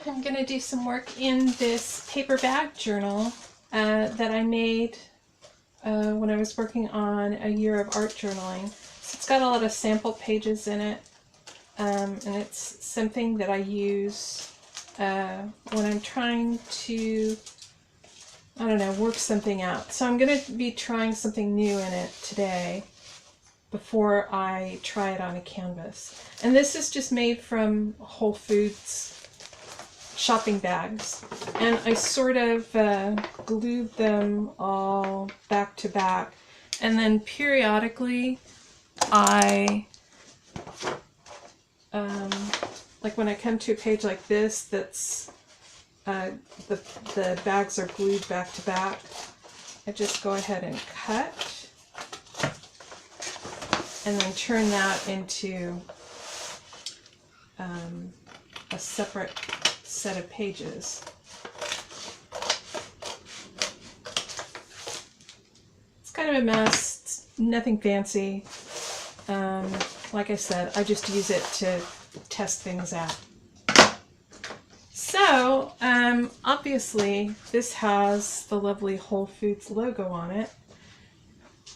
I'm going to do some work in this paper bag journal that I made when I was working on a year of art journaling. So it's got a lot of sample pages in it, and it's something that I use when I'm trying to, I don't know, work something out. So I'm going to be trying something new in it today before I try it on a canvas. And this is just made from Whole Foods shopping bags, and I sort of glued them all back to back, and then periodically I like when I come to a page like this that's the bags are glued back to back, I just go ahead and cut and then turn that into a separate set of pages. It's kind of a mess, it's nothing fancy. Like I said, I just use it to test things out. So, obviously this has the lovely Whole Foods logo on it,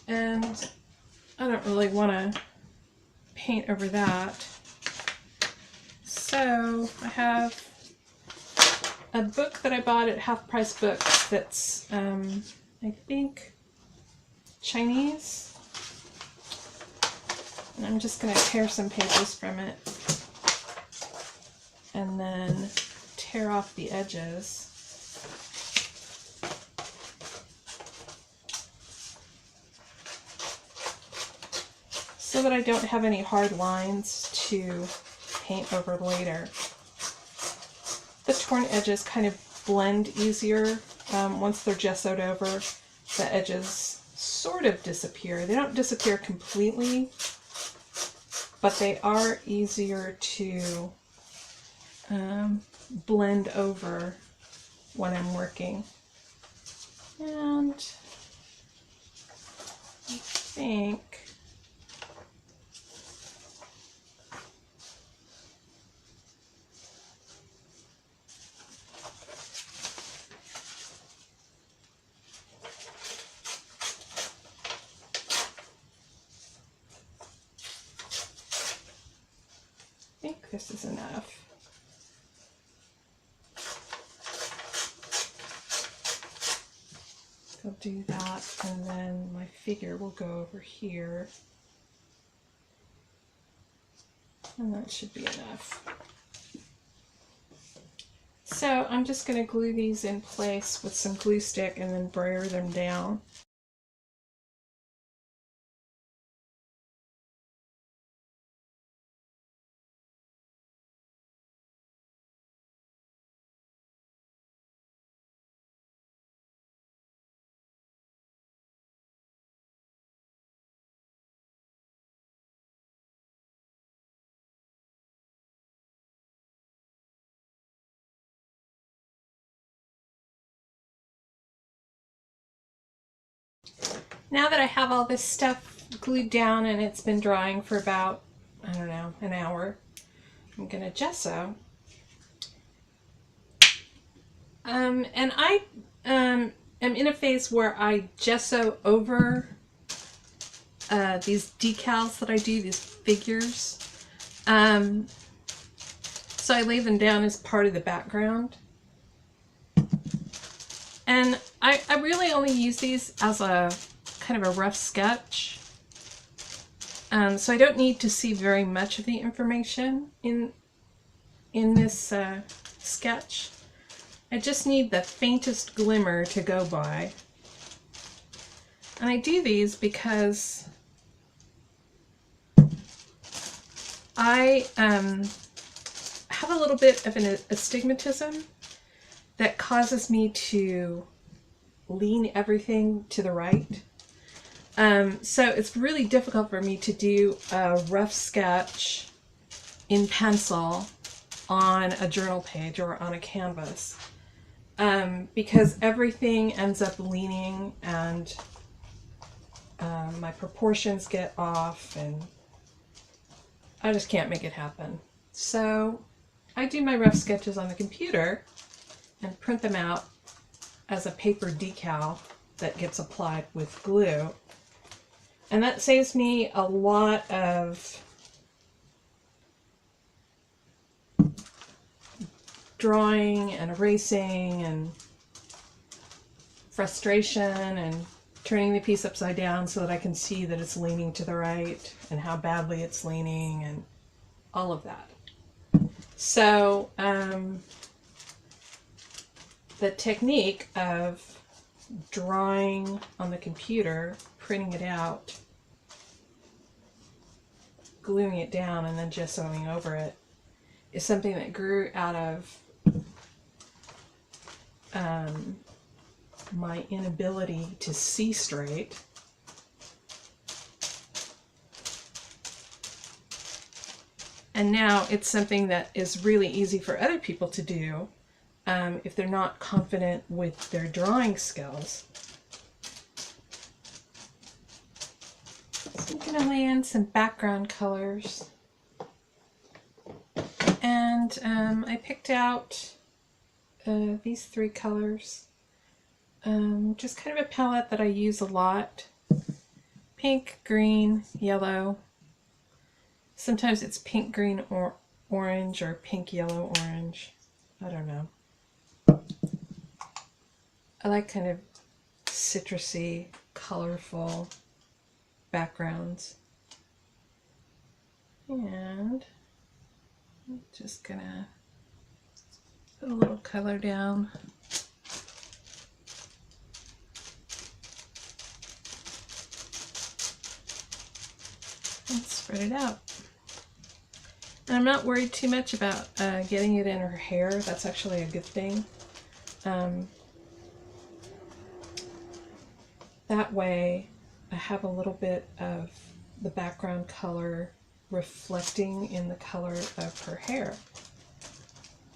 and I don't really want to paint over that. So I have a book that I bought at Half Price Books that's, I think, Chinese. And I'm just going to tear some pages from it and then tear off the edges. So that I don't have any hard lines to paint over later. The torn edges kind of blend easier once they're gessoed over. The edges sort of disappear. They don't disappear completely, but they are easier to blend over when I'm working. And I think this is enough. I'll do that, and then my figure will go over here, and that should be enough. So I'm just going to glue these in place with some glue stick and then brayer them down. Now that I have all this stuff glued down and it's been drying for about, I don't know, an hour, I'm going to gesso. And I am in a phase where I gesso over these decals that I do, these figures. So I lay them down as part of the background. And I really only use these as a kind of a rough sketch. So I don't need to see very much of the information in this sketch. I just need the faintest glimmer to go by. And I do these because I have a little bit of an astigmatism that causes me to lean everything to the right. So it's really difficult for me to do a rough sketch in pencil on a journal page or on a canvas, because everything ends up leaning and my proportions get off and I just can't make it happen. So I do my rough sketches on the computer and print them out as a paper decal that gets applied with glue. And that saves me a lot of drawing and erasing and frustration and turning the piece upside down so that I can see that it's leaning to the right and how badly it's leaning and all of that. So the technique of drawing on the computer, printing it out, gluing it down, and then gessoing over it is something that grew out of my inability to see straight. And now it's something that is really easy for other people to do if they're not confident with their drawing skills. So I'm going to lay in some background colors. And I picked out these 3 colors. Just kind of a palette that I use a lot. Pink, green, yellow. Sometimes it's pink, green, or orange, or pink, yellow, orange. I don't know. I like kind of citrusy, colorful backgrounds. And I'm just gonna put a little color down. And spread it out. And I'm not worried too much about getting it in her hair. That's actually a good thing. That way I have a little bit of the background color reflecting in the color of her hair,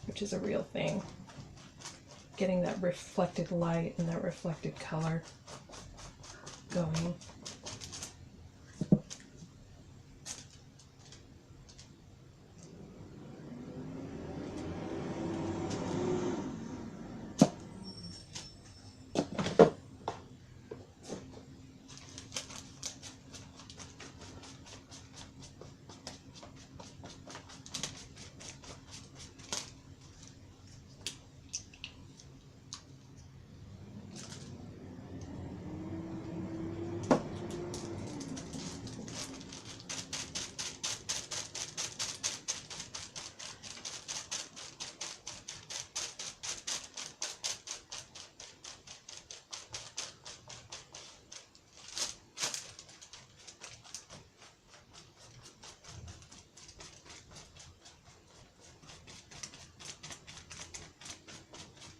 which is a real thing. Getting that reflected light and that reflected color going.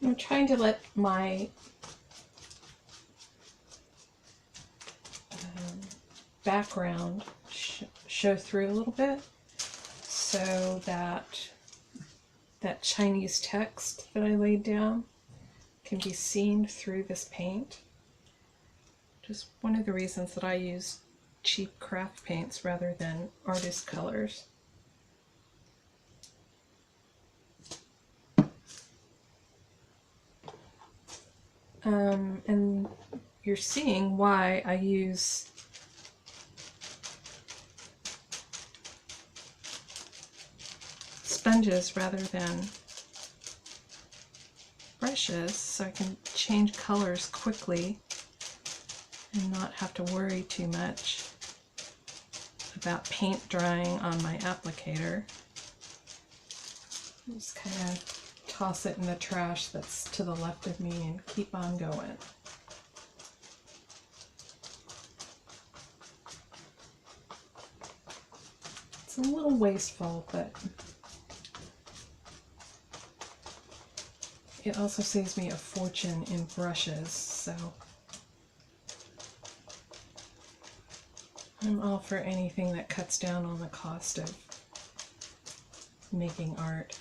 I'm trying to let my background show through a little bit so that that Chinese text that I laid down can be seen through this paint. Just one of the reasons that I use cheap craft paints rather than artist colors. And you're seeing why I use sponges rather than brushes, so I can change colors quickly and not have to worry too much about paint drying on my applicator. Just kind of toss it in the trash that's to the left of me and keep on going. It's a little wasteful, but it also saves me a fortune in brushes, so I'm all for anything that cuts down on the cost of making art.